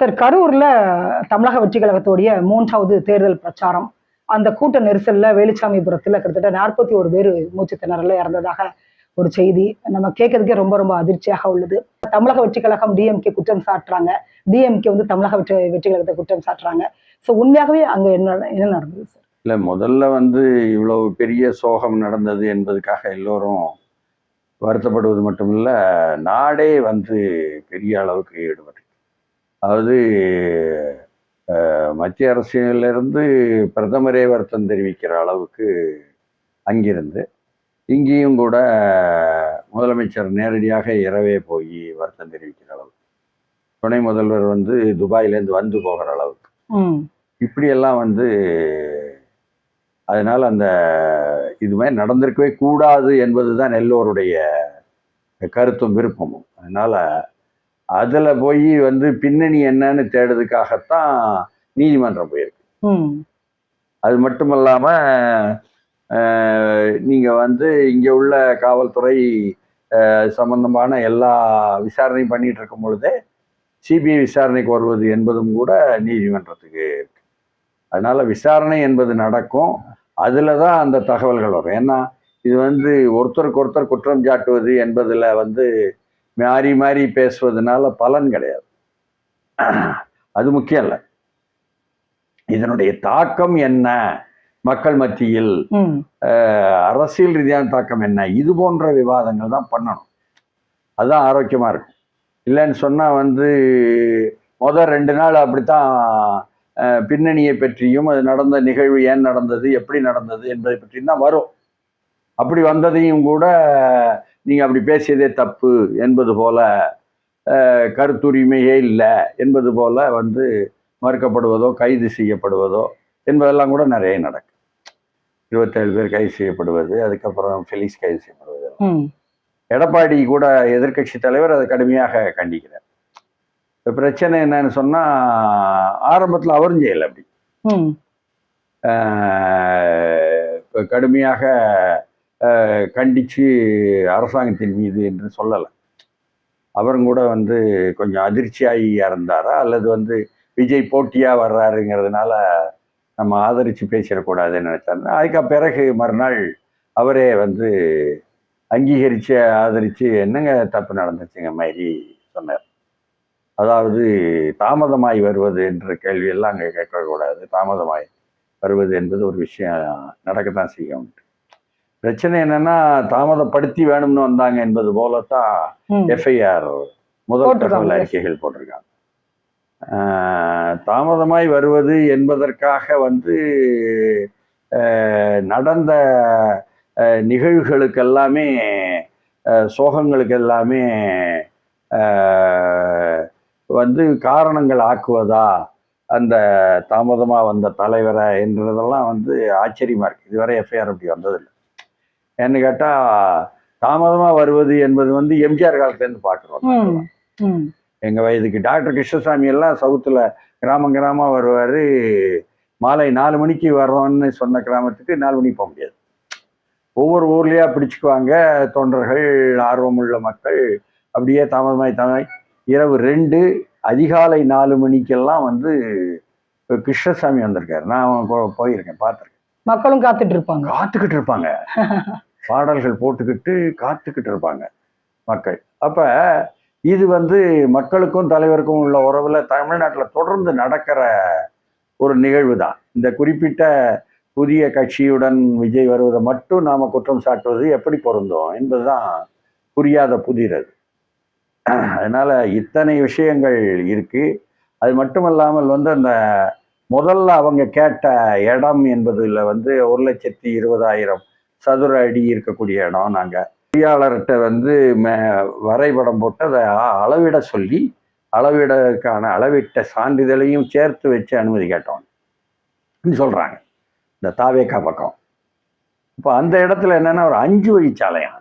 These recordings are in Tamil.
சார், கரூர்ல தமிழக வெற்றிக் கழகத்துடைய 3வது தேர்தல் பிரச்சாரம். அந்த கூட்ட நெரிசல்ல வேலுச்சாமிபுரத்துல கிட்டத்தட்ட 41 பேரு மூச்சு திணறல்ல இறந்ததாக ஒரு செய்தி. நம்ம கேட்கறதுக்கே ரொம்ப ரொம்ப அதிர்ச்சியாக உள்ளது. தமிழக வெற்றிக் கழகம் டிஎம்கே குற்றம் சாட்டுறாங்க. டிஎம்கே வந்து தமிழக வெற்றிக் கழகத்தை குற்றம் சாட்டுறாங்க. ஸோ உண்மையாகவே அங்க என்ன நடந்தது சார்? இல்ல, முதல்ல வந்து இவ்வளவு பெரிய சோகம் நடந்தது என்பதுக்காக எல்லோரும் வருத்தப்படுவது மட்டுமில்ல, நாடே வந்து பெரிய அளவுக்கு ஈடுபட்டு, அதாவது மத்திய அரசிலிருந்து பிரதமரே வருத்தம் தெரிவிக்கிற அளவுக்கு அங்கிருந்து இங்கேயும் கூட முதலமைச்சர் நேரடியாக இரவே போய் வருத்தம் தெரிவிக்கிற அளவுக்கு, துணை முதல்வர் வந்து துபாயிலேருந்து வந்து போகிற அளவுக்கு இப்படியெல்லாம் வந்து, அதனால அந்த இது மாதிரி நடந்திருக்கவே கூடாது என்பதுதான் எல்லோருடைய கருத்தும் விருப்பமும். அதனால அதுல போய் வந்து பின்னணி என்னன்னு தேடுறதுக்காகத்தான் நீதிமன்றம் போயிருக்கு. அது மட்டுமல்லாம நீங்க வந்து இங்க உள்ள காவல்துறை சம்பந்தமான எல்லா விசாரணையும் பண்ணிட்டு இருக்கும் பொழுதே சிபிஐ விசாரணைக்கு வருவது என்பதும் கூட நீதிமன்றத்துக்கு இருக்கு. அதனால விசாரணை என்பது நடக்கும். அதுல தான் அந்த தகவல்கள் வரும். ஏன்னா இது வந்து ஒருத்தருக்கு ஒருத்தர் குற்றம் சாட்டுவது என்பதுல வந்து மாறி மாறி பேசுவதனால பலன் கிடையாது. அது முக்கியம் இல்லை. இதனுடைய தாக்கம் என்ன மக்கள் மத்தியில், அரசியல் ரீதியான தாக்கம் என்ன, இது போன்ற விவாதங்கள் தான் பண்ணணும். அதுதான் ஆரோக்கியமா இருக்கும். இல்லைன்னு சொன்னா வந்து முதல் 2 நாள் அப்படித்தான் பின்னணியை பற்றியும் அது நடந்த நிகழ்வு ஏன் நடந்தது, எப்படி நடந்தது என்பதை பற்றியும் தான் வரும். அப்படி வந்ததையும் கூட நீங்க அப்படி பேசியதே தப்பு என்பது போல, கருத்துரிமையே இல்லை என்பது போல வந்து மறுக்கப்படுவதோ கைது செய்யப்படுவதோ என்பதெல்லாம் கூட நிறைய நடக்கும். 27 பேர் கைது செய்யப்படுவது, அதுக்கப்புறம் ஃபெலிக்ஸ் கைது செய்யப்படுவது. எடப்பாடி கூட எதிர்கட்சி தலைவர் அதை கடுமையாக கண்டிக்கிறார். இப்போ பிரச்சனை என்னன்னு சொன்னா, ஆரம்பத்தில் அவரும் செய்யலை அப்படி கடுமையாக கண்டிச்சு அரசாங்கத்தின் மீது என்று சொல்லலை. அவரும் கூட வந்து கொஞ்சம் அதிர்ச்சியாகி இருந்தாரா, அல்லது வந்து விஜய் போட்டியா வர்றாருங்கிறதுனால நம்ம ஆதரிச்சு பேசிடக்கூடாதுன்னு நினைச்சாருன்னா, அதுக்கு பிறகு மறுநாள் அவரே வந்து அங்கீகரிச்சு ஆதரிச்சு என்னங்க தப்பு நடந்துச்சுங்க மாதிரி சொன்னார். அதாவது தாமதமாய் வருவது என்ற கேள்வியெல்லாம் அங்கே கேட்கக்கூடாது. தாமதமாய் வருவது என்பது ஒரு விஷயம் நடக்கத்தான் செய்யும். பிரச்சனை என்னன்னா, தாமதப்படுத்தி வேணும்னு வந்தாங்க என்பது போலத்தான் எஃப்ஐஆர் முதல் தகவல் அறிக்கைகள் போட்டிருக்காங்க. தாமதமாய் வருவது என்பதற்காக வந்து நடந்த நிகழ்வுகளுக்கு எல்லாமே, சோகங்களுக்கு எல்லாமே வந்து காரணங்கள் ஆக்குவதா அந்த தாமதமாக வந்த தலைவரை என்றதெல்லாம் வந்து ஆச்சரியமா இருக்கு. இதுவரை எஃப்ஐஆர் அப்படி வந்ததில்லை. ஏன்னு கேட்டால், தாமதமாக வருவது என்பது வந்து எம்ஜிஆர் காலத்துலேருந்து பார்க்குறோம். எங்கள் வயதுக்கு டாக்டர் கிருஷ்ணசாமி எல்லாம் சவுத்தில் கிராமமாக வருவார். மாலை 4 மணிக்கு வர்றோன்னு சொன்ன கிராமத்துக்கு 4 மணிக்கு போக முடியாது. ஒவ்வொரு ஊர்லேயா பிடிச்சிக்குவாங்க தொண்டர்கள், ஆர்வமுள்ள மக்கள். அப்படியே தாமதமாய் இரவு 2 அதிகாலை 4 மணிக்கெல்லாம் வந்து கிருஷ்ணசாமி வந்திருக்காரு. நான் போயிருக்கேன், பார்த்துருக்கேன். மக்களும் காத்துக்கிட்டு இருப்பாங்க பாடல்கள் போட்டுக்கிட்டு காத்துக்கிட்டு இருப்பாங்க மக்கள். அப்ப இது வந்து மக்களுக்கும் தலைவருக்கும் உள்ள உறவுல தமிழ்நாட்டில் தொடர்ந்து நடக்கிற ஒரு நிகழ்வு தான். இந்த குறிப்பிட்ட புதிய கட்சியுடன் விஜய் வருவதை மட்டும் நாம குற்றம் சாட்டுவது எப்படி பொருந்தும் என்பதுதான் புரியாத புதிர் அது. அதனால இத்தனை விஷயங்கள் இருக்கு. அது மட்டுமல்லாமல் வந்து அந்த முதல்ல அவங்க கேட்ட இடம் என்பதுல வந்து 1,20,000 சதுர அடி இருக்கக்கூடிய இடம். நாங்கள் பொறியாளர்கிட்ட வந்து வரைபடம் போட்டு அதை அளவிட சொல்லி, அளவிடக்கான அளவிட்ட சான்றிதழையும் சேர்த்து வச்சு அனுமதி கேட்டோம் சொல்றாங்க இந்த தாவேக்கா பக்கம். இப்போ அந்த இடத்துல என்னன்னா ஒரு 5 வழிச்சாலையா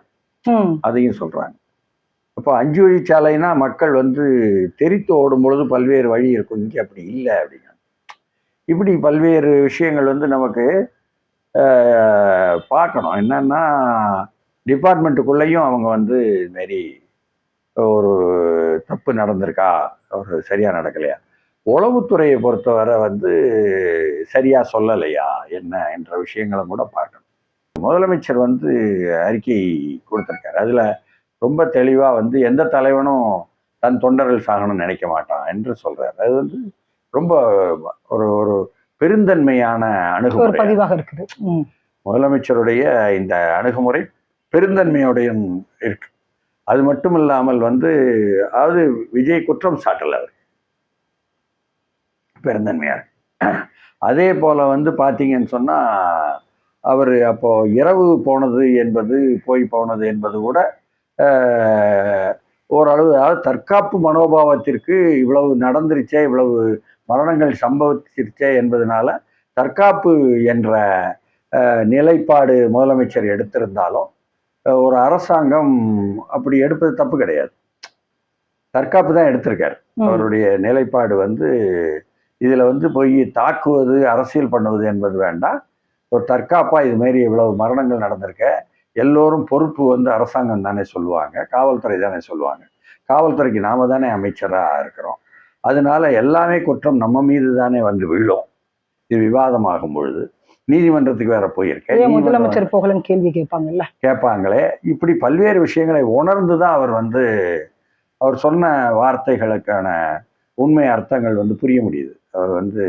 அதையும் சொல்றாங்க. அப்போ 5 வழிச்சாலைனா மக்கள் வந்து தெரித்து ஓடும் பொழுது பல்வேறு வழி இருக்கும், இங்கே அப்படி இல்லை அப்படிங்க. இப்படி பல்வேறு விஷயங்கள் வந்து நமக்கு பார்க்கணும். என்னன்னா, டிபார்ட்மெண்ட்டுக்குள்ளேயும் அவங்க வந்து இதுமாரி ஒரு தப்பு நடந்திருக்கா, ஒரு சரியா நடக்கலையா. உளவுத்துறையை பொறுத்தவரை வந்து சரியா சொல்லலையா என்ன என்ற விஷயங்களும் கூட பார்க்கணும். முதலமைச்சர் வந்து அறிக்கை கொடுத்திருக்காரு. அதுல ரொம்ப தெளிவா வந்து எந்த தலைவனும் தன் தொண்டர்கள் சாகணும்னு நினைக்க மாட்டான் என்று சொல்றாரு. அது வந்து ரொம்ப ஒரு ஒரு பெருந்தன்மையான ஒரு அணுகுமுறை. பதிவாக இருக்குது. முதலமைச்சருடைய இந்த அணுகுமுறை பெருந்தன்மையோடைய இருக்கு. அது மட்டும் இல்லாமல் வந்து அதாவது விஜய் குற்றம் சாட்டல, அவர் பெருந்தன்மையா இருக்கு. அதே போல வந்து பாத்தீங்கன்னு சொன்னா அவர் அப்போ இரவு போனது என்பது போய் போனது என்பது கூட ஓரளவு, அதாவது தற்காப்பு மனோபாவத்திற்கு இவ்வளவு நடந்துருச்சே, இவ்வளவு மரணங்கள் சம்பவிச்சிருச்சே என்பதனால தற்காப்பு என்ற நிலைப்பாடு முதலமைச்சர் எடுத்திருந்தாலும் ஒரு அரசாங்கம் அப்படி எடுப்பது தப்பு கிடையாது. தற்காப்பு தான் எடுத்திருக்காரு. அவருடைய நிலைப்பாடு வந்து இதுல வந்து போய் தாக்குவது அரசியல் பண்ணுவது என்பது வேண்டாம். ஒரு தற்காப்பா இது மாதிரி இவ்வளவு மரணங்கள் நடந்திருக்க, எல்லோரும் பொறுப்பு வந்து அரசாங்கம் தானே சொல்லுவாங்க, காவல்துறை தானே சொல்லுவாங்க. காவல்துறைக்கு நாம தானே அமைச்சரா இருக்கிறோம். அதனால எல்லாமே குற்றம் நம்ம மீது தானே வந்து விழும். இது விவாதமாகும் பொழுது நீதிமன்றத்துக்கு வேற போயிருக்கேன், முதலமைச்சர் போகலன்னு கேள்வி கேட்பாங்களே. இப்படி பல்வேறு விஷயங்களை உணர்ந்துதான் அவர் வந்து அவர் சொன்ன வார்த்தைகளுக்கான உண்மை அர்த்தங்கள் வந்து புரிய முடியுது. அவர் வந்து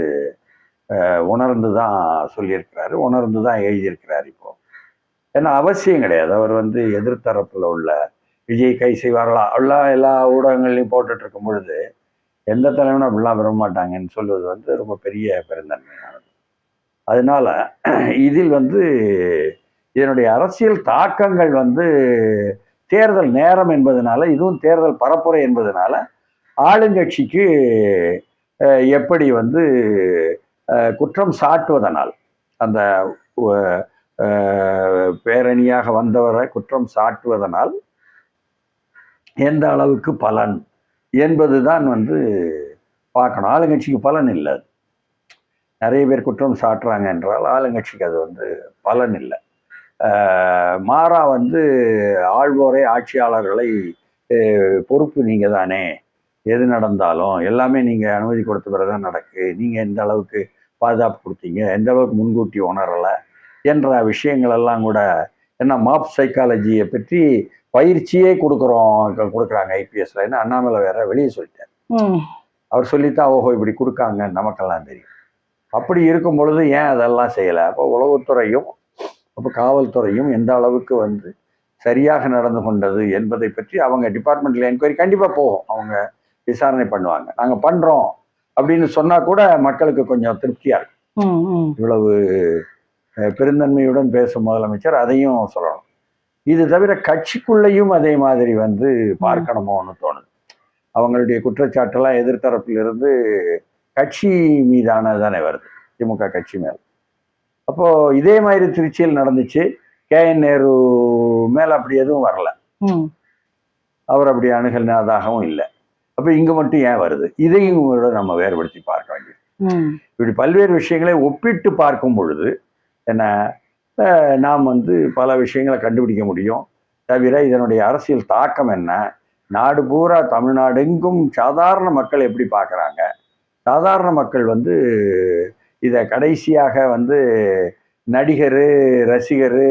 உணர்ந்து தான் சொல்லியிருக்கிறாரு, உணர்ந்து தான் எழுதியிருக்கிறார். இப்போ ஏன்னா அவசியம் கிடையாது. அவர் வந்து எதிர்த்தரப்புல உள்ள விஜய் கை செய்வார்களா அப்படிலாம் எல்லா ஊடகங்கள்லையும் போட்டுட்டு இருக்கும் பொழுது எந்த தலைவனும் அப்படிலாம் விரும்ப மாட்டாங்கன்னு சொல்வது வந்து ரொம்ப பெரிய பெருந்தன்மையானது. அதனால இதில் வந்து இதனுடைய அரசியல் தாக்கங்கள் வந்து தேர்தல் நேரம் என்பதனால, இதுவும் தேர்தல் பரப்புரை என்பதனால ஆளுங்கட்சிக்கு எப்படி வந்து குற்றம் சாட்டுவதனால், அந்த பேரணியாக வந்தவரை குற்றம் சாட்டுவதனால் எந்த அளவுக்கு பலன் என்பதுதான் வந்து பார்க்கணும். ஆளுங்கட்சிக்கு பலன் இல்லை. நிறைய பேர் குற்றம் சாட்டுறாங்க என்றால் ஆளுங்கட்சிக்கு அது வந்து பலன் இல்லை. மாறா வந்து ஆள்வோரை ஆட்சியாளர்களை பொறுப்பு நீங்க தானே, எது நடந்தாலும் எல்லாமே நீங்க அனுமதி கொடுத்த பிறகுதான் நடக்கு, நீங்க எந்த அளவுக்கு பாதுகாப்பு கொடுத்தீங்க, எந்த அளவுக்கு முன்கூட்டி உணரலை என்ற விஷயங்கள் எல்லாம் கூட என்ன மாப் சைக்காலஜியை பற்றி பயிற்சியே கொடுக்குறாங்க ஐபிஎஸ்ல. என்ன அண்ணாமலை வேற வெளியே சொல்லிட்டார். அவர் சொல்லித்தான் ஓஹோ இப்படி கொடுக்காங்க நமக்கெல்லாம் தெரியும். அப்படி இருக்கும் பொழுது ஏன் அதெல்லாம் செய்யலை? அப்போ உளவுத்துறையும் அப்போ காவல்துறையும் எந்த அளவுக்கு வந்து சரியாக நடந்து கொண்டது என்பதை பற்றி அவங்க டிபார்ட்மெண்ட்ல என்கொயரி கண்டிப்பா போகும், அவங்க விசாரணை பண்ணுவாங்க. நாங்க பண்றோம் அப்படின்னு சொன்னா கூட மக்களுக்கு கொஞ்சம் திருப்தியா இருக்கும். இவ்வளவு பெருந்தன்மையுடன் பேசும் முதலமைச்சர் அதையும் சொல்லணும். இது தவிர கட்சிக்குள்ளேயும் அதே மாதிரி வந்து பார்க்கணுமோன்னு தோணுது. அவங்களுடைய குற்றச்சாட்டெல்லாம் எதிர்த்தரப்பிலிருந்து கட்சி மீதான தானே வருது, திமுக கட்சி மேல. அப்போ இதே மாதிரி திருச்சியில் நடந்துச்சு, KN நேரு மேல அப்படி எதுவும் வரல, அவர் அப்படி அணுகலாதாகவும் இல்லை. அப்ப இங்க மட்டும் ஏன் வருது? இதையும் நம்ம வேறுபடுத்தி பார்க்க வேண்டியது. இப்படி பல்வேறு விஷயங்களை ஒப்பிட்டு பார்க்கும் பொழுது என்ன நாம் வந்து பல விஷயங்களை கண்டுபிடிக்க முடியும். தவிர இதனுடைய அரசியல் தாக்கம் என்ன, நாடு பூரா தமிழ்நாடு எங்கும் சாதாரண மக்கள் எப்படி பார்க்குறாங்க, சாதாரண மக்கள் வந்து இதை கடைசியாக வந்து நடிகர் ரசிகர்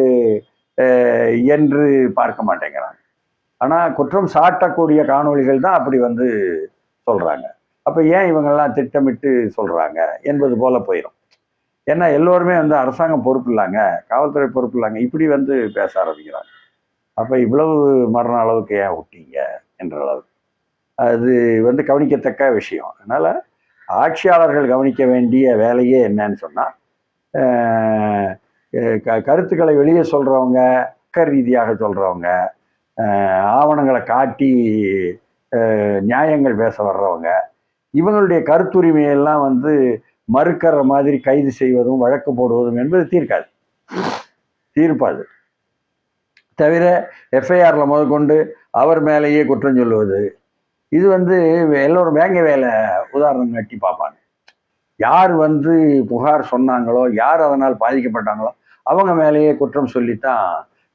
என்று பார்க்க மாட்டேங்கிறாங்க. ஆனால் குற்றம் சாட்டக்கூடிய காணொளிகள் தான் அப்படி வந்து சொல்கிறாங்க. அப்போ ஏன் இவங்கெல்லாம் திட்டமிட்டு சொல்கிறாங்க என்பது போல போயிடும். ஏன்னா எல்லோருமே வந்து அரசாங்கம் பொறுப்பு இல்லைங்க, காவல்துறை பொறுப்பு இல்லைங்க, இப்படி வந்து பேச ஆரம்பிக்கிறாங்க. அப்போ இவ்வளவு மரண அளவுக்கு ஏன் விட்டீங்க என்ற அளவுக்கு அது வந்து கவனிக்கத்தக்க விஷயம். அதனால் ஆட்சியாளர்கள் கவனிக்க வேண்டிய வேலையே என்னன்னு சொன்னால், கருத்துக்களை வெளியே சொல்கிறவங்க, ரீதியாக சொல்கிறவங்க, ஆவணங்களை காட்டி நியாயங்கள் பேச வர்றவங்க, இவங்களுடைய கருத்துரிமையெல்லாம் வந்து மறுக்கிற மாதிரி கைது செய்வதும் வழக்கு போடுவதும் என்பது தீர்ப்பாது. தவிர எஃப்ஐஆர்ல முதற்கொண்டு அவர் மேலேயே குற்றம் சொல்லுவது, இது வந்து எல்லோரும் வேங்க வேலை உதாரணம் கட்டி பார்ப்பாங்க. யார் வந்து புகார் சொன்னாங்களோ, யார் அதனால் பாதிக்கப்பட்டாங்களோ அவங்க மேலேயே குற்றம் சொல்லித்தான்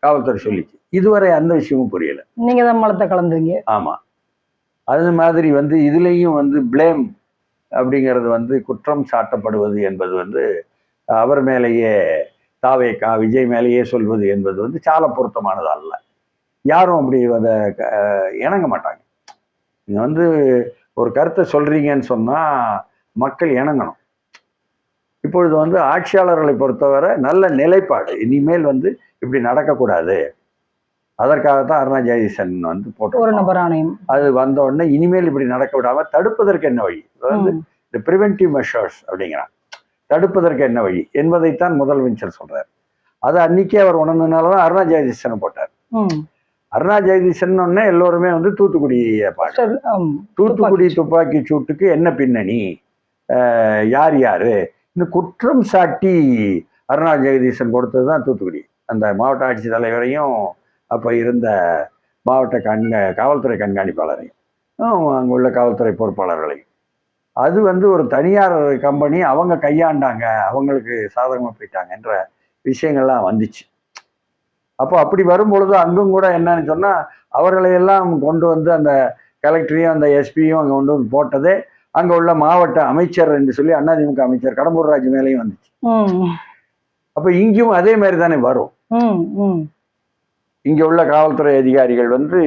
காவல்துறை சொல்லிச்சு. இதுவரை அந்த விஷயமும் புரியல. நீங்க தான் மலத்தை கலந்துங்க. ஆமா, அது மாதிரி வந்து இதுலேயும் வந்து பிளேம் அப்படிங்கிறது வந்து குற்றம் சாட்டப்படுவது என்பது வந்து அவர் மேலேயே தாவேகா விஜய் மேலேயே சொல்வது என்பது வந்து சால பொருத்தமானது அல்ல. யாரும் அப்படி அதை இணங்க மாட்டாங்க. நீங்க வந்து ஒரு கருத்தை சொல்றீங்கன்னு சொன்னா மக்கள் இணங்கணும். இப்பொழுது வந்து ஆட்சியாளர்களை பொறுத்தவரை நல்ல நிலைப்பாடு, இனிமேல் வந்து இப்படி நடக்கக்கூடாது, அதற்காகத்தான் அருணா ஜெகதீசன் வந்து ஒரு போட்டு நபர் ஆணையம். அது வந்த உடனே இனிமேல் இப்படி நடக்க விடாம தடுப்பதற்கு என்ன வழி, வந்து இந்த ப்ரிவென்டிவ் மெஷர்ஸ் அப்படிங்கிறான், தடுப்பதற்கு என்ன வழி என்பதைத்தான் முதலமைச்சர் சொல்றாரு. அது அன்னைக்கே அவர் உணர்ந்ததுனாலதான் அருணா ஜெகதீசனை போட்டார். அருணா ஜெகதீசன் உடனே எல்லோருமே வந்து தூத்துக்குடியை பார்க்க, தூத்துக்குடி துப்பாக்கி சூட்டுக்கு என்ன பின்னணி, யார் யாரு இந்த குற்றம் சாட்டி அருணா ஜெகதீசன் கொடுத்தது தான் தூத்துக்குடி. அந்த மாவட்ட ஆட்சித்தலைவரையும் அப்போ இருந்த மாவட்ட காவல்துறை கண்காணிப்பாளரையும் அங்கே உள்ள காவல்துறை பொறுப்பாளர்களையும், அது வந்து ஒரு தனியார் கம்பெனி, அவங்க கையாண்டாங்க, அவங்களுக்கு சாதகமாக போயிட்டாங்கன்ற விஷயங்கள்லாம் வந்துச்சு. அப்போ அப்படி வரும்பொழுது அங்கும் கூட என்னன்னு சொன்னால் அவர்களையெல்லாம் கொண்டு வந்து அந்த கலெக்டரையும் அந்த எஸ்பியும் அங்கே கொண்டு வந்து போட்டதே அங்கே உள்ள மாவட்ட அமைச்சர் என்று சொல்லி அதிமுக அமைச்சர் கடம்பூர் ராஜு மேலேயும் வந்துச்சு. அப்போ இங்கேயும் அதே மாதிரி தானே வரும். இங்கே உள்ள காவல்துறை அதிகாரிகள் வந்து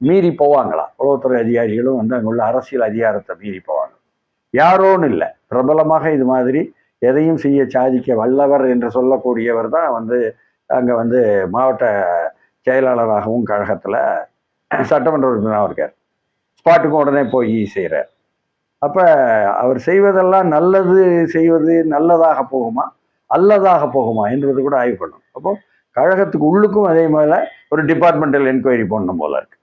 மீறி போவாங்களா, உளவுத்துறை அதிகாரிகளும் வந்து அங்கே உள்ள அரசியல் அதிகாரத்தை மீறி போவாங்க. யாரோன்னு இல்லை, பிரபலமாக இது மாதிரி எதையும் செய்ய சாதிக்க வல்லவர் என்று சொல்லக்கூடியவர் தான் வந்து அங்கே வந்து மாவட்ட செயலாளராகவும் கழகத்தில் சட்டமன்ற உறுப்பினராக இருக்கார். ஸ்பாட்டுக்கும் உடனே போய் செய்கிறார். அப்போ அவர் செய்வதெல்லாம் நல்லது செய்வது நல்லதாக போகுமா அல்லதாக போகுமா என்பது கூட ஆய்வு பண்ணணும். அப்போ கழகத்துக்கு உள்ளுக்கும் அதே மாதிரி ஒரு டிபார்ட்மெண்டல் என்கொயரி போடணும் போல இருக்கு.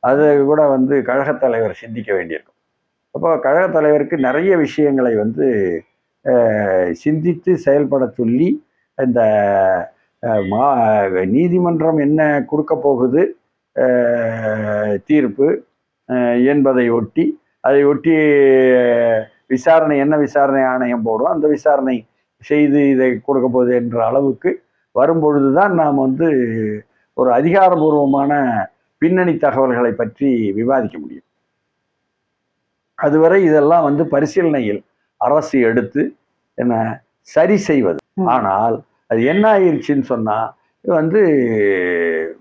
அது கூட வந்து கழகத் தலைவர் சிந்திக்க வேண்டியிருக்கும். அப்போ கழகத் தலைவருக்கு நிறைய விஷயங்களை வந்து சிந்தித்து செயல்பட சொல்லி, இந்த நீதிமன்றம் என்ன கொடுக்க போகுது தீர்ப்பு என்பதை ஒட்டி, அதை ஒட்டி விசாரணை என்ன விசாரணை ஆணையம் போடும், அந்த விசாரணை செய்து இதை கொடுக்க போகுது என்ற அளவுக்கு வரும்பொழுது தான் நாம் வந்து ஒரு அதிகாரபூர்வமான பின்னணி தகவல்களை பற்றி விவாதிக்க முடியும். அதுவரை இதெல்லாம் வந்து பரிசீலனையில் அரசு எடுத்து என்ன சரி செய்வது. ஆனால் அது என்ன ஆயிடுச்சுன்னு சொன்னா வந்து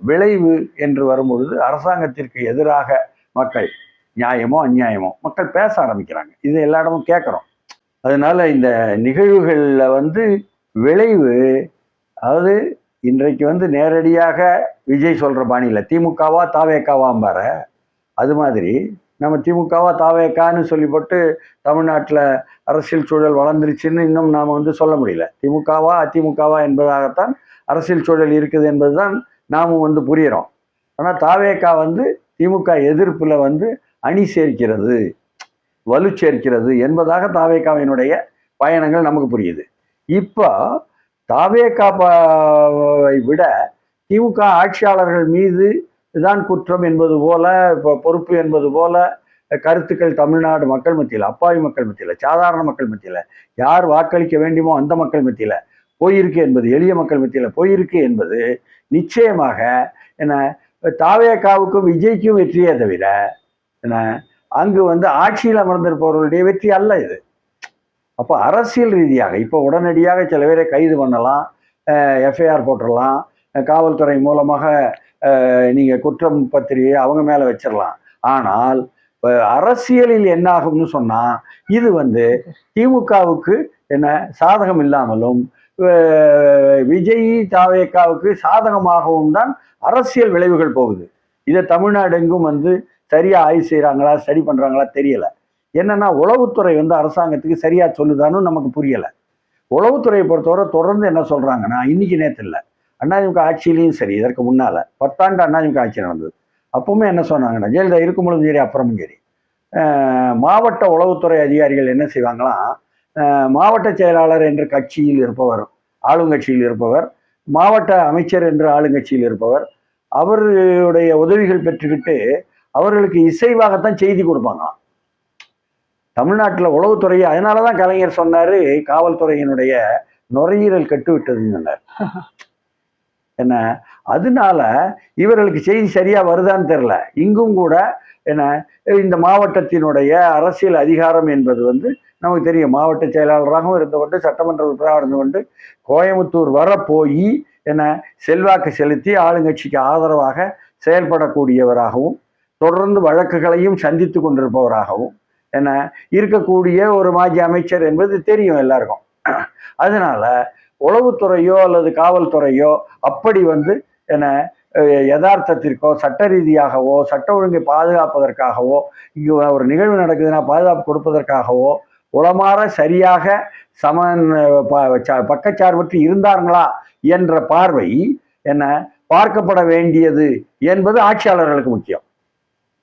விளைவு என்று வரும்பொழுது அரசாங்கத்திற்கு எதிராக மக்கள் நியாயமோ அநியாயமோ மக்கள் பேச ஆரம்பிக்கிறாங்க. இது எல்லா இடமும் கேட்குறோம். அதனால இந்த நிகழ்வுகளில் வந்து விளைவு, அதாவது இன்றைக்கு வந்து நேரடியாக விஜய் சொல்ற பாணியில் திமுகவா தாவேக்காவாம்பார, அது மாதிரி நம்ம திமுகவா தாவேக்கான்னு சொல்லி போட்டு தமிழ்நாட்டில் அரசியல் சூழல் வளர்ந்துருச்சுன்னு இன்னும் நாம் வந்து சொல்ல முடியல. திமுகவா அதிமுகவா என்பதாகத்தான் அரசியல் சூழல் இருக்குது என்பதுதான் நாமும் வந்து புரிகிறோம். ஆனால் தாவேக்கா வந்து திமுக எதிர்ப்பில் வந்து அணி சேர்க்கிறது, வலு சேர்க்கிறது என்பதாக தாவேக்காவினுடைய பயணங்கள் நமக்கு புரியுது. இப்போ தாவேக்காவை விட திமுக ஆட்சியாளர்கள் மீது தான் குற்றம் என்பது போல, இப்போ பொறுப்பு என்பது போல கருத்துக்கள் தமிழ்நாடு மக்கள் மத்தியில், அப்பாவி மக்கள் மத்தியில், சாதாரண மக்கள் மத்தியில், யார் வாக்களிக்க வேண்டுமோ அந்த மக்கள் மத்தியில் போயிருக்கு என்பது, எளிய மக்கள் மத்தியில் போயிருக்கு என்பது நிச்சயமாக என்ன தாவேக்காவுக்கும் விஜய்க்கும் வெற்றியே தவிர என்ன அங்கு வந்து ஆட்சியில் அமர்ந்திருப்பவர்களுடைய வெற்றி அல்ல இது. அப்போ அரசியல் ரீதியாக இப்போ உடனடியாக சில பேரை கைது பண்ணலாம், எஃப்ஐஆர் போட்டுடலாம், காவல்துறை மூலமாக நீங்கள் குற்றம் பத்திரிகையை அவங்க மேலே வச்சிடலாம். ஆனால் அரசியலில் என்ன ஆகும்னு சொன்னால் இது வந்து திமுகவுக்கு என்ன சாதகம் இல்லாமலும் விஜய் தாவேக்காவுக்கு சாதகமாகவும் தான் அரசியல் விளைவுகள் போகுது. இதை தமிழ்நாடு எங்கும் வந்து சரியா ஆய்வு செய்கிறாங்களா, ஸ்டடி பண்ணுறாங்களா தெரியலை. என்னன்னா உளவுத்துறை வந்து அரசாங்கத்துக்கு சரியா சொல்லுதான்னு நமக்கு புரியலை. உளவுத்துறையை பொறுத்தவரை தொடர்ந்து என்ன சொல்றாங்கன்னா, இன்னைக்கு நேற்று இல்லை, அதிமுக ஆட்சியிலையும் சரி, இதற்கு முன்னால 10 ஆண்டு அதிமுக ஆட்சி நடந்தது, அப்பவுமே என்ன சொன்னாங்கன்னா, ஜெயலலிதா இருக்கும்பொழுதும் சரி அப்புறமும் சரி, மாவட்ட உளவுத்துறை அதிகாரிகள் என்ன செய்வாங்களாம், மாவட்ட செயலாளர் என்ற கட்சியில் இருப்பவர், ஆளுங்கட்சியில் இருப்பவர், மாவட்ட அமைச்சர் என்று ஆளுங்கட்சியில் இருப்பவர், அவருடைய உதவிகள் பெற்றுக்கிட்டு அவர்களுக்கு இசைவாகத்தான் செய்தி கொடுப்பாங்களாம் தமிழ்நாட்டில் உளவுத்துறை. அதனாலதான் கலைஞர் சொன்னாரு, காவல்துறையினுடைய நுரையீரல் கட்டு விட்டதுன்னு சொன்னார். என்ன அதனால இவர்களுக்கு செய்தி சரியா வருதான்னு தெரியல. இங்கும் கூட என்ன, இந்த மாவட்டத்தினுடைய அரசியல் அதிகாரம் என்பது வந்து நமக்கு தெரியும். மாவட்ட செயலாளராகவும் இருந்து கொண்டு சட்டமன்ற உறுப்பினராக இருந்து கொண்டு கோயம்புத்தூர் வர போய் என்ன செல்வாக்கு செலுத்தி ஆளுங்கட்சிக்கு ஆதரவாக செயல்படக்கூடியவராகவும் தொடர்ந்து வழக்குகளையும் சந்தித்து கொண்டிருப்பவராகவும் என்ன இருக்கக்கூடிய ஒரு மாஜி அமைச்சர் என்பது தெரியும் எல்லாருக்கும். அதனால உளவுத்துறையோ அல்லது காவல்துறையோ அப்படி வந்து என்ன யதார்த்தத்திற்கோ சட்ட ரீதியாகவோ சட்ட ஒழுங்கை பாதுகாப்பதற்காகவோ இங்கே ஒரு நிகழ்வு நடக்குதுன்னா பாதுகாப்பு கொடுப்பதற்காகவோ உளமாற சரியாக பக்கச்சார்பற்று இருந்தார்களா என்ற பார்வை என்ன பார்க்கப்பட வேண்டியது என்பது ஆட்சியாளர்களுக்கு முக்கியம்.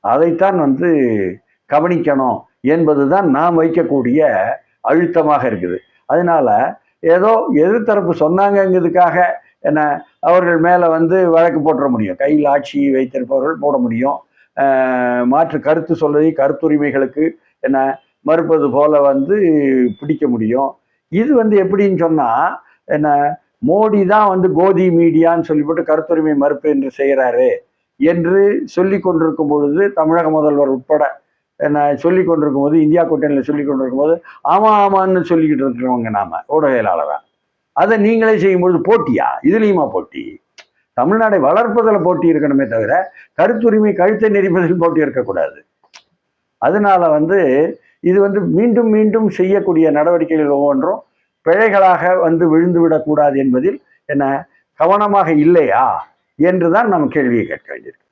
அதைத்தான் வந்து கவனிக்கணும் என்பதுதான் நாம் வைக்கக்கூடிய அழுத்தமாக இருக்குது. அதனால ஏதோ எதிர்த்தரப்பு சொன்னாங்கிறதுக்காக என்ன அவர்கள் மேலே வந்து வழக்கு போட்டுற முடியும். கையில் ஆட்சி வைத்திருப்பவர்கள் போட முடியும். மாற்று கருத்து சொல்வதை கருத்துரிமைகளுக்கு என்ன மறுப்பது போல வந்து பிடிக்க முடியும். இது வந்து எப்படின்னு சொன்னால் என்ன மோடி தான் வந்து கோதி மீடியான்னு சொல்லிவிட்டு கருத்துரிமை மறுப்பு என்று செய்கிறாரு என்று சொல்லி கொண்டிருக்கும் பொழுது தமிழக முதல்வர் உட்பட என்ன சொல்லி கொண்டிருக்கும் போது இந்தியா கூட்டணியில் சொல்லி கொண்டிருக்கும் போது ஆமான்னு சொல்லிக்கிட்டு இருக்கிறவங்க நாம ஊடகவியலாளரா அதை நீங்களே செய்யும்பொழுது போட்டியா? இதுலேயுமா போட்டி? தமிழ்நாடை வளர்ப்பதில் போட்டி இருக்கணுமே தவிர கருத்துரிமை கழுத்தை நெறிப்பதில் போட்டி இருக்கக்கூடாது. அதனால வந்து இது வந்து மீண்டும் மீண்டும் செய்யக்கூடிய நடவடிக்கைகள் ஒவ்வொன்றும் பிழைகளாக வந்து விழுந்து விடக்கூடாது என்பதில் என்ன கவனமாக இல்லையா என்றுதான் நம்ம கேள்வியை கேட்க வேண்டியிருக்கு.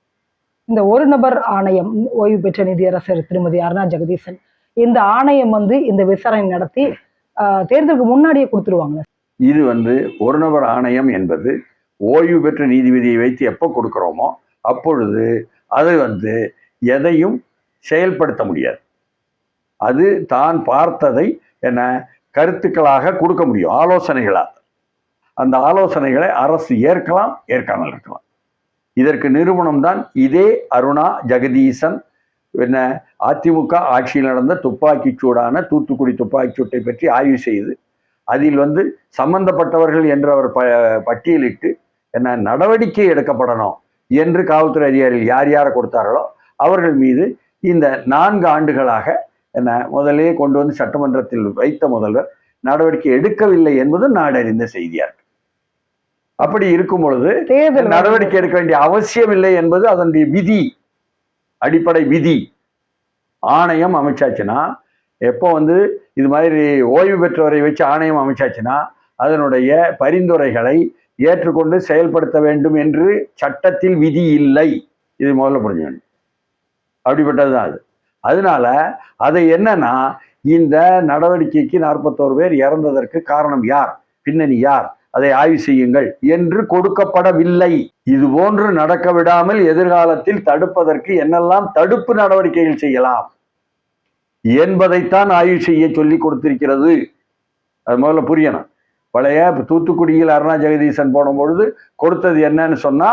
இந்த ஒரு நபர் ஆணையம், ஓய்வு பெற்ற நீதியரசர் திருமதி அருணா ஜெகதீசன், இந்த ஆணையம் வந்து இந்த விசாரணை நடத்தி தேர்தலுக்கு முன்னாடியே கொடுத்துருவாங்க. இது வந்து ஒரு நபர் ஆணையம் என்பது ஓய்வு பெற்ற நீதிபதியை வைத்து எப்போ கொடுக்குறோமோ அப்பொழுது அது வந்து எதையும் செயல்படுத்த முடியாது. அது தான் பார்த்ததை என்ன கருத்துக்களாக கொடுக்க முடியும், ஆலோசனைகளாக. அந்த ஆலோசனைகளை அரசு ஏற்கலாம், ஏற்காமல் இருக்கலாம். இதற்கு நிறுவனம் தான் இதே அருணா ஜெகதீசன். என்ன அதிமுக ஆட்சியில் நடந்த துப்பாக்கி சூடான தூத்துக்குடி துப்பாக்கி சூட்டை பற்றி ஆய்வு செய்து அதில் வந்து சம்பந்தப்பட்டவர்கள் என்று அவர் பட்டியலிட்டு என்ன நடவடிக்கை எடுக்கப்படணும் என்று காவல்துறை அதிகாரிகள் யார் யாரை கொடுத்தார்களோ அவர்கள் மீது இந்த 4 ஆண்டுகளாக என்ன முதலே கொண்டு வந்து சட்டமன்றத்தில் வைத்த முதல்வர் நடவடிக்கை எடுக்கவில்லை என்பது நாடறிந்த செய்தியா இருக்கு. அப்படி இருக்கும் பொழுது நடவடிக்கை எடுக்க வேண்டிய அவசியம் இல்லை என்பது அதனுடைய விதி, அடிப்படை விதி. ஆணையம் அமைச்சாச்சுன்னா எப்போ வந்து இது மாதிரி ஓய்வு பெற்றவரை வச்சு ஆணையம் அமைச்சாச்சுன்னா அதனுடைய பரிந்துரைகளை ஏற்றுக்கொண்டு செயல்படுத்த வேண்டும் என்று சட்டத்தில் விதி இல்லை. இது முதல்ல புரிஞ்சுக்கணும். அப்படிப்பட்டதுதான் அது. அதனால அதை என்னன்னா இந்த நடவடிக்கைக்கு 41 பேர் இறந்ததற்கு காரணம் யார், பின்னணி யார், அதை ஆய்வு செய்யுங்கள் என்று கொடுக்கப்படவில்லை. இது போன்று நடக்க விடாமல் எதிர்காலத்தில் தடுப்பதற்கு என்னெல்லாம் தடுப்பு நடவடிக்கைகள் செய்யலாம் என்பதைத்தான் ஆய்வு செய்ய சொல்லி கொடுத்திருக்கிறது. அது முதல்ல புரியணும். பழைய தூத்துக்குடியில் அருணா ஜெகதீசன் போடும்பொழுது கொடுத்தது என்னன்னு சொன்னா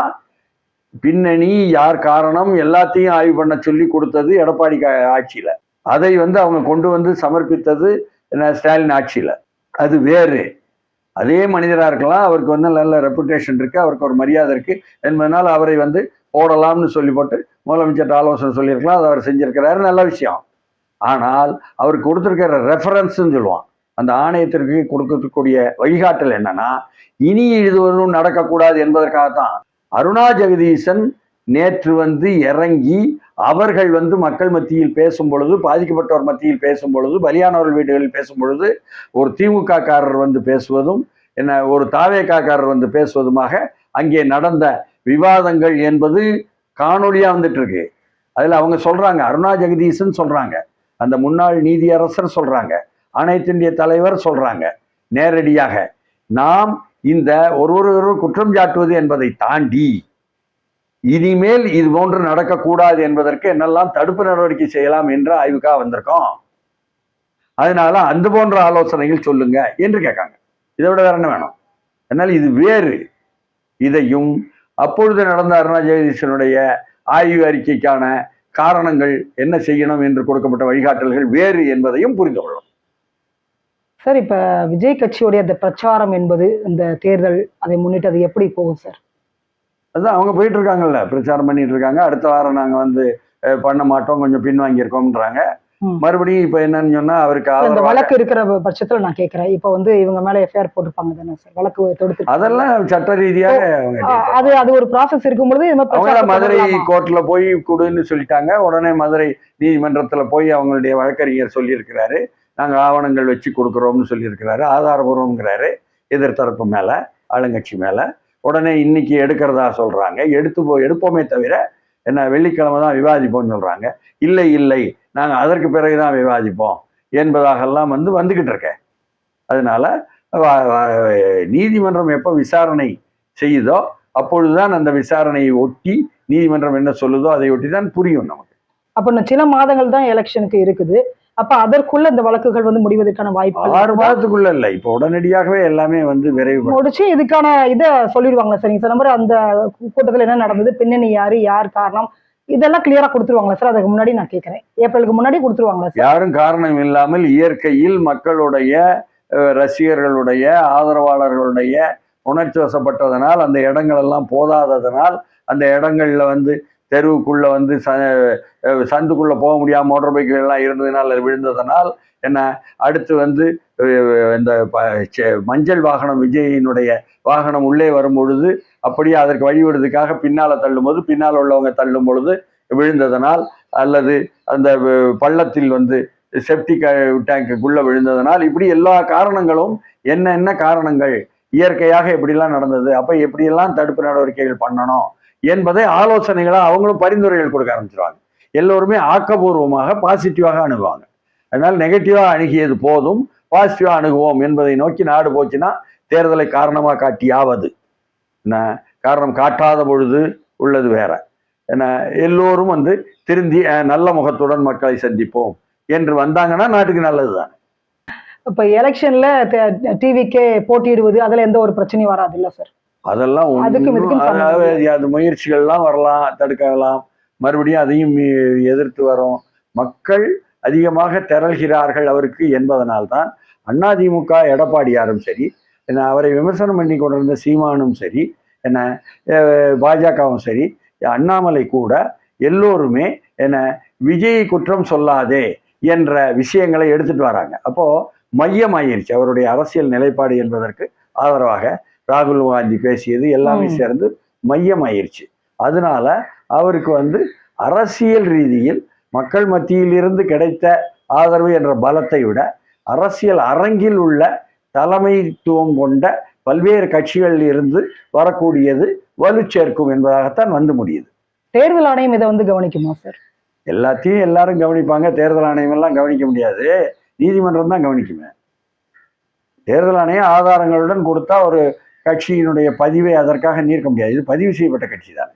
பின்னணி யார் காரணம் எல்லாத்தையும் ஆய்வு பண்ண சொல்லி கொடுத்தது எடப்பாடி ஆட்சியில. அதை வந்து அவங்க கொண்டு வந்து சமர்ப்பித்தது என்ன ஸ்டாலின் ஆட்சியில. அது வேறு. அதே மனிதராக இருக்கலாம், அவருக்கு வந்து நல்ல ரெப்புடேஷன் இருக்கு, அவருக்கு ஒரு மரியாதை இருக்கு என்பதனால் அவரை வந்து போடலாம்னு சொல்லி போட்டு முதலமைச்சர் ஆலோசனை சொல்லியிருக்கலாம். அதை அவர் செஞ்சிருக்கிறாரு, நல்ல விஷயம். ஆனால் அவருக்கு கொடுத்துருக்கிற ரெஃபரன்ஸ்ன்னு சொல்லுவான், அந்த ஆணையத்திற்கு கொடுக்கக்கூடிய வழிகாட்டல் என்னன்னா இனி இதுவரும் நடக்கக்கூடாது என்பதற்காகத்தான். அருணா ஜெகதீசன் நேற்று வந்து இறங்கி அவர்கள் வந்து மக்கள் மத்தியில் பேசும் பொழுது, பாதிக்கப்பட்டவர் மத்தியில் பேசும் பொழுது, பலியானவர்கள் வீடுகளில் பேசும் பொழுது ஒரு திமுக காரர் வந்து பேசுவதும் என்ன ஒரு தாவேகாக்காரர் வந்து பேசுவதுமாக அங்கே நடந்த விவாதங்கள் என்பது காணொலியா வந்துட்டு இருக்கு. அதுல அவங்க சொல்றாங்க, அருணா ஜெகதீசன் சொல்றாங்க, அந்த முன்னாள் நீதியரசர் சொல்றாங்க, ஆணையத்தினுடைய தலைவர் சொல்றாங்க நேரடியாக நாம் இந்த ஒருவரும் குற்றம் சாட்டுவது என்பதை தாண்டி இனிமேல் இது போன்று நடக்கக்கூடாது என்பதற்கு என்னெல்லாம் தடுப்பு நடவடிக்கை செய்யலாம் என்று ஆய்வுக்காக வந்திருக்கோம். அதனால அந்த போன்ற ஆலோசனைகள் சொல்லுங்க என்று கேட்காங்க. இதை விட வேற என்ன வேணும்? அதனால இது வேறு. இதையும் அப்பொழுது நடந்த அருணா ஜெகதீசனுடைய ஆய்வு அறிக்கைக்கான காரணங்கள் என்ன செய்யணும் என்று கொடுக்கப்பட்ட வழிகாட்டல்கள் வேறு என்பதையும் புரிந்து கொள்ளும். சார், இப்ப விஜய் கட்சியுடைய அந்த பிரச்சாரம் என்பது இந்த தேர்தல் அதை முன்னிட்டு அது எப்படி போகும் சார்? அதான் அவங்க போயிட்டு இருக்காங்கல்ல, பிரச்சாரம் பண்ணிட்டு இருக்காங்க. அடுத்த வாரம் நாங்க வந்து பண்ண மாட்டோம், கொஞ்சம் பின்வாங்கியிருக்கோம்ன்றாங்க. மறுபடியும் இப்ப என்னன்னு சொன்னா அவருக்கு இந்த ஆதரவாக வழக்கு இருக்கிற பட்சத்துல நான் கேட்கிறேன். இப்ப வந்து இவங்க மேல எஃப்ஐஆர் போட்டிருப்பாங்க தானே சார்? வழக்கு தொடுத்து அதெல்லாம் சட்ட ரீதியாக அவங்க அது அது ஒரு ப்ராசஸ் இருக்கும்பொழுது இது மாதிரி அவங்கள பிரச்சாரத்தை மதுரை தொடரலாமா? கோர்ட்ல போய் கொடுன்னு சொல்லிட்டாங்க. உடனே மதுரை நீதிமன்றத்துல போய் அவங்களுடைய வழக்கறிஞர் சொல்லியிருக்கிறாரு, நாங்க ஆவணங்கள் வச்சு கொடுக்குறோம்னு சொல்லியிருக்கிறாரு, ஆதாரபூர்வம்ங்கிறாரு எதிர்த்தரப்பு மேல, ஆளுங்கட்சி மேல. உடனே இன்னைக்கு எடுக்கிறதா சொல்றாங்க. எடுப்போமே தவிர என்ன வெள்ளிக்கிழமை தான் விவாதிப்போம்னு சொல்றாங்க. இல்லை இல்லை, நாங்க அதற்கு பிறகுதான் விவாதிப்போம் என்பதாகலாம் வந்துகிட்டு இருக்கேன். அதனால நீதிமன்றம் எப்ப விசாரணை செய்யுதோ அப்பொழுதுதான் அந்த விசாரணையை ஒட்டி நீதிமன்றம் என்ன சொல்லுதோ அதை ஒட்டி தான் புரியும் நமக்கு. அப்ப இன்னும் சில மாதங்கள் தான் எலெக்ஷனுக்கு இருக்குது. அப்ப அதற்குள்ள இந்த வழக்குகள் வந்து முடிவதற்கான வாய்ப்பு 6 மாதத்துக்குள்ள இல்ல, இப்ப உடனடியாகவே எல்லாமே விரைவு முடிச்சு இதுக்கான இதை சொல்லிடுவாங்களா சார்? நீங்க சொன்ன மாதிரி அந்த கூட்டத்துல என்ன நடந்தது, பின்னணி யாரு, யார் காரணம், இதெல்லாம் கிளியரா கொடுத்துருவாங்களா சார்? அதுக்கு முன்னாடி நான் கேட்கிறேன், ஏப்ரலுக்கு முன்னாடி கொடுத்துருவாங்களா சார்? யாரும் காரணம் இல்லாமல் இயற்கையில் மக்களுடைய ரசிகர்களுடைய ஆதரவாளர்களுடைய உணர்ச்சி வசப்பட்டதனால் அந்த இடங்கள் எல்லாம் போதாததனால் அந்த இடங்கள்ல தெருவுக்குள்ள சந்துக்குள்ள போக முடியாம மோட்டார் பைக்குகள் எல்லாம் இருந்ததுனால் அது விழுந்ததனால் என்ன அடுத்து இந்த மஞ்சள் வாகனம் விஜயினுடைய வாகனம் உள்ளே வரும் பொழுது அப்படியே அதற்கு வழிவிடுறதுக்காக பின்னால தள்ளும் போது பின்னால் உள்ளவங்க தள்ளும் பொழுது விழுந்ததனால் அல்லது அந்த பள்ளத்தில் செப்டிக் டேங்குக்குள்ள விழுந்ததனால் இப்படி எல்லா காரணங்களும் என்ன காரணங்கள் இயற்கையாக எப்படிலாம் நடந்தது, அப்ப எப்படியெல்லாம் தடுப்பு நடவடிக்கைகள் பண்ணணும் என்பதை ஆலோசனைகளா அவங்களும் பரிந்துரைகள் கொடுக்க ஆரம்பிச்சிருவாங்க. எல்லோருமே ஆக்கப்பூர்வமாக பாசிட்டிவாக அணுகுவாங்க. அதனால நெகட்டிவா அணுகியது போதும், பாசிட்டிவா அணுகுவோம் என்பதை நோக்கி நாடு போச்சுன்னா தேர்தலை காரணமா காட்டியாவது என்ன, காரணம் காட்டாத பொழுது உள்ளது வேற. ஏன்னா எல்லோரும் திருந்தி நல்ல முகத்துடன் மக்களை சந்திப்போம் என்று வந்தாங்கன்னா நாட்டுக்கு நல்லதுதான். இப்ப எலெக்ஷன்ல டிவிக்கே போட்டியிடுவது அதுல எந்த ஒரு பிரச்சனையும் வராது இல்ல சார்? அதெல்லாம் அது முயற்சிகள்லாம் வரலாம், தடுக்கலாம், மறுபடியும் அதையும் எதிர்த்து வரும். மக்கள் அதிகமாக திரள்கிறார்கள் அவருக்கு என்பதனால்தான் அதிமுக எடப்பாடியாரும் சரி, என்ன அவரை விமர்சனம் பண்ணி கொண்டிருந்த சீமானும் சரி, என்ன பாஜகவும் சரி, அண்ணாமலை கூட எல்லோருமே என்ன விஜய் குற்றம் சொல்லாதே என்ற விஷயங்களை எடுத்துட்டு வராங்க. அப்போ மையமாயிருச்சு அவருடைய அரசியல் நிலைப்பாடு என்பதற்கு ஆதரவாக ராகுல் காந்தி பேசியது எல்லாமே சேர்ந்து மையமாயிருச்சு. அதனால அவருக்கு அரசியல் ரீதியில் மக்கள் மத்தியில் இருந்து கிடைத்த ஆதரவு என்ற பலத்தை விட அரசியல் அரங்கில் உள்ள தலைமைத்துவம் கொண்ட பல்வேறு கட்சிகளில் இருந்து வரக்கூடியது வலு சேர்க்கும் என்பதாகத்தான் முடியுது. தேர்தல் ஆணையம் இதை கவனிக்குமா சார்? எல்லாத்தையும் எல்லாரும் கவனிப்பாங்க, தேர்தல் ஆணையம் எல்லாம் கவனிக்க முடியாது, நீதிமன்றம் தான் கவனிக்குமே. தேர்தல் ஆணையம் ஆதாரங்களுடன் கொடுத்தா ஒரு கட்சியினுடைய பதிவை அதற்காக நீர்க்க முடியாது. இது பதிவு செய்யப்பட்ட கட்சி தான்.